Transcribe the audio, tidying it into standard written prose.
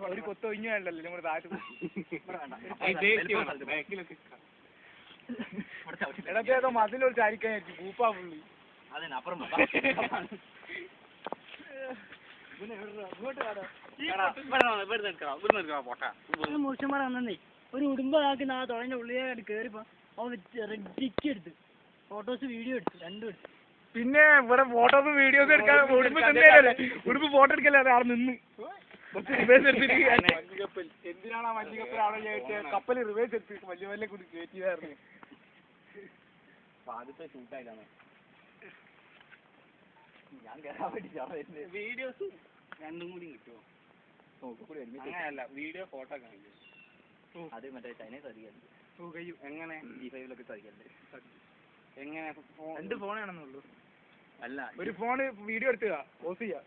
ഒരു കൊത്തൊഴിഞ്ഞു വേണ്ടല്ലോ നമ്മുടെ താഴത്ത് ഇടത്തേതോ മതിലൊരു ചാരിക്കാനായിരിക്കും കൂപ്പാ പുള്ളി അതിനപ്പുറം മുറിച്ചന്മാർ വന്നേ ഒരു ഉടുമ്പാക്കുന്ന ആ തുഴന്റെ ഉള്ളിൽ കയറിപ്പോ എടുത്ത് ഫോട്ടോസ് വീഡിയോ എടുത്തു രണ്ടും എടുത്തു. പിന്നെ ഇവിടെ ഫോട്ടോസും വീഡിയോസും എടുക്കാൻ ഉടുമ്പ് തന്നെയല്ലേ ഉടുമ്പ് ഫോട്ടോ എടുക്കല്ലേ അത് അവിടെ നിന്ന് എന്തിനാണ് ആ വലിയ കപ്പൽ അവിടെ കയറ്റിയത് കപ്പൽ റിവേഴ്സ് എടുത്ത് വലിയ വലിയ കൂടി കയറ്റിയതായിരുന്നു. ആദ്യത്തെ ഷൂട്ടായിട്ടാണ് ഞാൻ കയറാൻ വേണ്ടി വീഡിയോസ് രണ്ടും കൂടി കിട്ടുമോ അങ്ങനെയല്ല വീഡിയോ ഫോട്ടോ കാണിക്കും അത് മറ്റേ ചൈനീസ് അറിയാം എങ്ങനെ G5 സാധിക്കല്ലേ എങ്ങനെ രണ്ട് ഫോണാണെന്നുള്ളൂ അല്ല ഒരു ഫോണ് വീഡിയോ എടുത്തുക പോസ് ചെയ്യാ